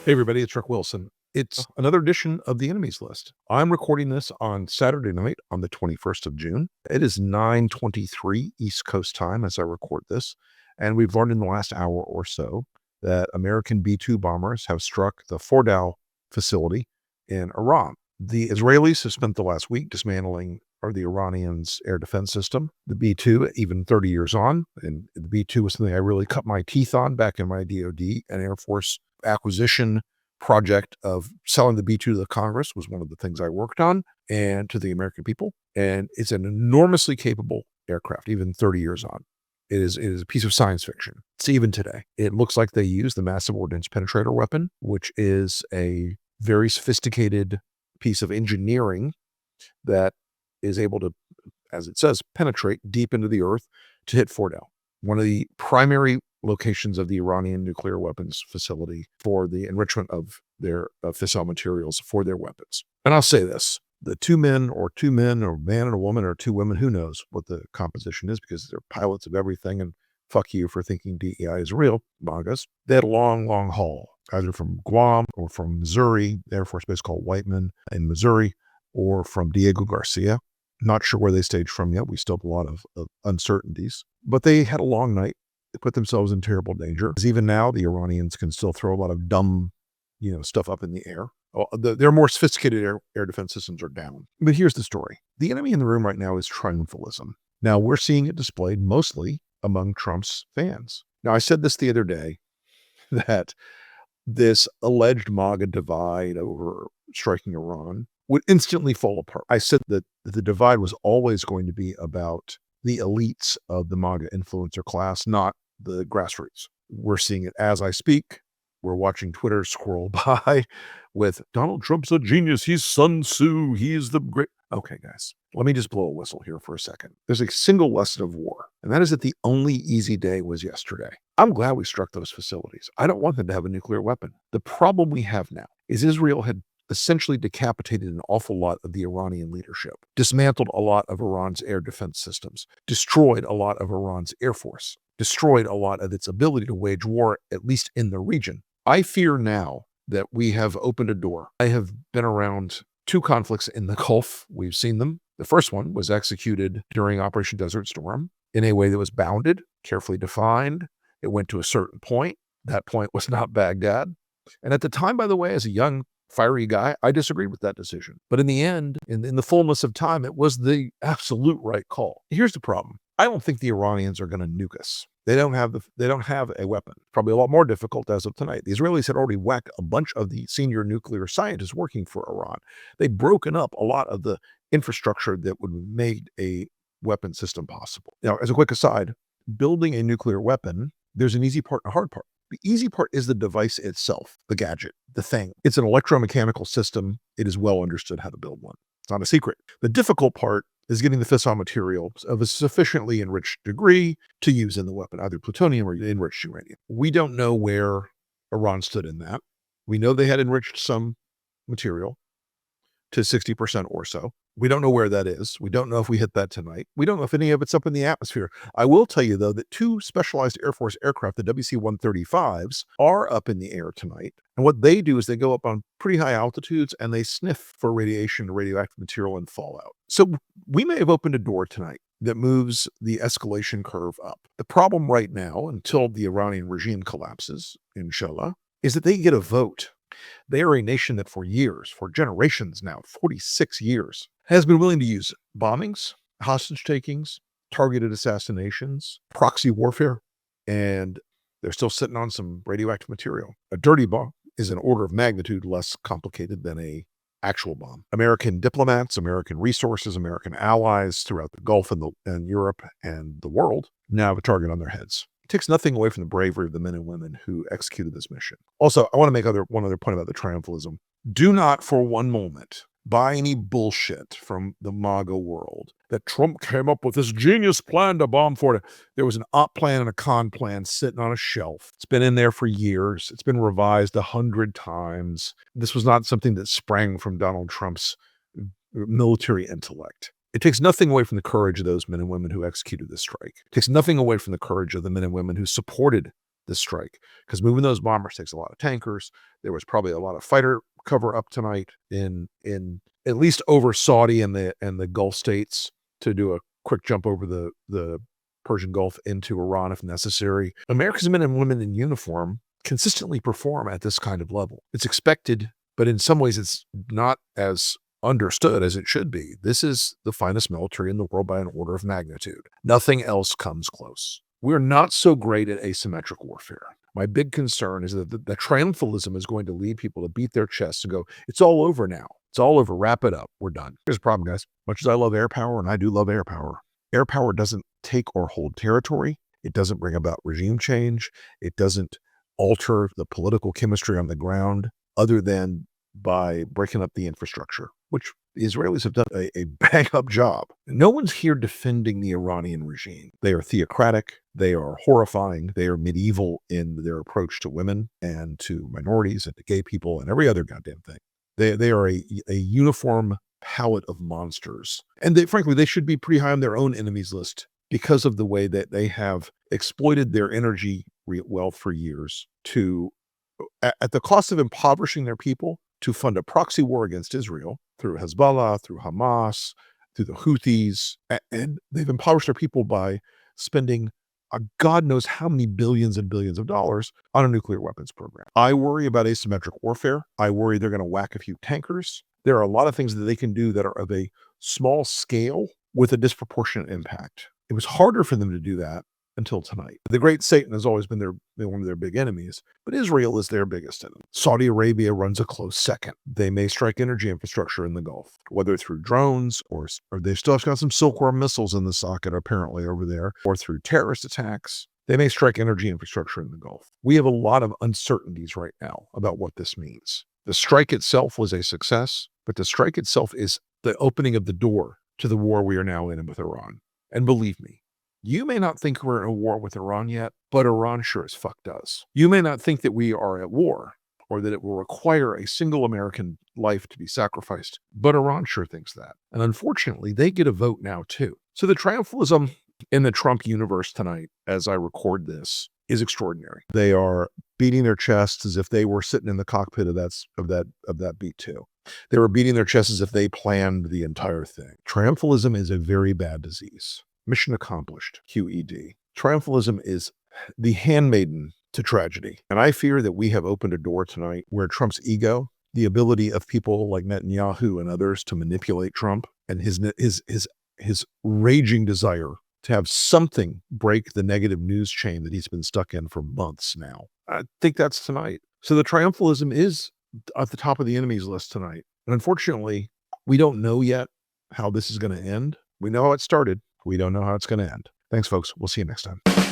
Hey everybody, it's Rick Wilson. It's another edition of the Enemies List. I'm recording this on Saturday night on the 21st of June. It is 9:23 East Coast time as I record this, and we've learned in the last hour or so that American B-2 bombers have struck the Fordow facility in Iran. The Israelis have spent the last week dismantling the Iranians' air defense system. The B-2, even 30 years on, and the B-2 was something I really cut my teeth on back in my DoD and Air Force acquisition project of selling the B-2 to the Congress was one of the things I worked on and to the American people. And it's an enormously capable aircraft, even 30 years on. It is a piece of science fiction. It's even today. It looks like they use the massive ordnance penetrator weapon, which is a very sophisticated piece of engineering that is able to, as it says, penetrate deep into the earth to hit Fordow, one of the primary locations of the Iranian nuclear weapons facility for the enrichment of their fissile materials for their weapons. And I'll say this, the two men, or a man and a woman, or two women, who knows what the composition is, because they're pilots of everything, and fuck you for thinking DEI is real, MAGAs. They had a long haul, either from Guam or from Missouri, Air Force Base called Whiteman in Missouri, or from Diego Garcia. Not sure where they staged from yet. We still have a lot of uncertainties. But they had a long night. They put themselves in terrible danger. Because even now, the Iranians can still throw a lot of dumb, stuff up in the air. Their more sophisticated air defense systems are down. But here's the story. The enemy in the room right now is triumphalism. Now, we're seeing it displayed mostly among Trump's fans. Now, I said this the other day, that this alleged MAGA divide over striking Iran would instantly fall apart. I said that the divide was always going to be about the elites of the MAGA influencer class, not the grassroots. We're seeing it as I speak. We're watching Twitter scroll by with Donald Trump's a genius. He's Sun Tzu. He's the great. Okay, guys, let me just blow a whistle here for a second. There's a single lesson of war, and that is that the only easy day was yesterday. I'm glad we struck those facilities. I don't want them to have a nuclear weapon. The problem we have now is Israel had essentially decapitated an awful lot of the Iranian leadership, dismantled a lot of Iran's air defense systems, destroyed a lot of Iran's air force, destroyed a lot of its ability to wage war, at least in the region. I fear now that we have opened a door. I have been around two conflicts in the Gulf. We've seen them. The first one was executed during Operation Desert Storm in a way that was bounded, carefully defined. It went to a certain point. That point was not Baghdad. And at the time, by the way, as a young, fiery guy, I disagreed with that decision. But in the end, in the fullness of time, it was the absolute right call. Here's the problem. I don't think the Iranians are going to nuke us. They don't have a weapon. Probably a lot more difficult as of tonight. The Israelis had already whacked a bunch of the senior nuclear scientists working for Iran. They'd broken up a lot of the infrastructure that would have made a weapon system possible. Now, as a quick aside, building a nuclear weapon, there's an easy part and a hard part. The easy part is the device itself, the gadget, the thing. It's an electromechanical system. It is well understood how to build one. It's not a secret. The difficult part is getting the fissile materials of a sufficiently enriched degree to use in the weapon, either plutonium or enriched uranium. We don't know where Iran stood in that. We know they had enriched some material to 60% or so. We don't know where that is. We don't know if we hit that tonight. We don't know if any of it's up in the atmosphere. I will tell you, though, that two specialized Air Force aircraft, the WC-135s, are up in the air tonight. And what they do is they go up on pretty high altitudes and they sniff for radiation, radioactive material, and fallout. So we may have opened a door tonight that moves the escalation curve up. The problem right now, until the Iranian regime collapses, inshallah, is that they get a vote. They are a nation that for years, for generations now, 46 years, has been willing to use bombings, hostage takings, targeted assassinations, proxy warfare, and they're still sitting on some radioactive material. A dirty bomb is an order of magnitude less complicated than a actual bomb. American diplomats, American resources, American allies throughout the Gulf and Europe and the world now have a target on their heads. It takes nothing away from the bravery of the men and women who executed this mission. Also, I want to make one other point about the triumphalism. Do not for one moment buy any bullshit from the MAGA world that Trump came up with this genius plan to bomb Florida. There was an op plan and a con plan sitting on a shelf. It's been in there for years. It's been revised 100 times. This was not something that sprang from Donald Trump's military intellect. It takes nothing away from the courage of those men and women who executed this strike. It takes nothing away from the courage of the men and women who supported this strike, because moving those bombers takes a lot of tankers. There was probably a lot of fighter cover up tonight in at least over Saudi and the Gulf states to do a quick jump over the Persian Gulf into Iran if necessary. America's men and women in uniform consistently perform at this kind of level. It's expected, but in some ways it's not as understood as it should be. This is the finest military in the world by an order of magnitude. Nothing else comes close. We're not so great at asymmetric warfare. My big concern is that the triumphalism is going to lead people to beat their chests and go, it's all over now. It's all over. Wrap it up. We're done. Here's the problem, guys. Much as I love air power, and I do love air power doesn't take or hold territory. It doesn't bring about regime change. It doesn't alter the political chemistry on the ground other than by breaking up the infrastructure, which the Israelis have done a bang-up job. No one's here defending the Iranian regime. They are theocratic. They are horrifying. They are medieval in their approach to women and to minorities and to gay people and every other goddamn thing. They are a uniform palette of monsters. And frankly, they should be pretty high on their own enemies list because of the way that they have exploited their energy wealth for years to, at the cost of impoverishing their people, to fund a proxy war against Israel through Hezbollah, through Hamas, through the Houthis. And they've impoverished their people by spending God knows how many billions and billions of dollars on a nuclear weapons program. I worry about asymmetric warfare. I worry they're going to whack a few tankers. There are a lot of things that they can do that are of a small scale with a disproportionate impact. It was harder for them to do that until tonight. The great Satan has always been one of their big enemies, but Israel is their biggest enemy. Saudi Arabia runs a close second. They may strike energy infrastructure in the Gulf, whether through drones or they still have got some Silkworm missiles in the socket apparently over there, or through terrorist attacks. They may strike energy infrastructure in the Gulf. We have a lot of uncertainties right now about what this means. The strike itself was a success, but the strike itself is the opening of the door to the war we are now in with Iran. And believe me, you may not think we're in a war with Iran yet, but Iran sure as fuck does. You may not think that we are at war or that it will require a single American life to be sacrificed, but Iran sure thinks that. And unfortunately, they get a vote now too. So the triumphalism in the Trump universe tonight, as I record this, is extraordinary. They are beating their chests as if they were sitting in the cockpit of that B-2. They were beating their chests as if they planned the entire thing. Triumphalism is a very bad disease. Mission accomplished, QED. Triumphalism is the handmaiden to tragedy. And I fear that we have opened a door tonight where Trump's ego, the ability of people like Netanyahu and others to manipulate Trump, and his raging desire to have something break the negative news chain that he's been stuck in for months now. I think that's tonight. So the triumphalism is at the top of the enemies list tonight. And unfortunately, we don't know yet how this is going to end. We know how it started. We don't know how it's going to end. Thanks, folks. We'll see you next time.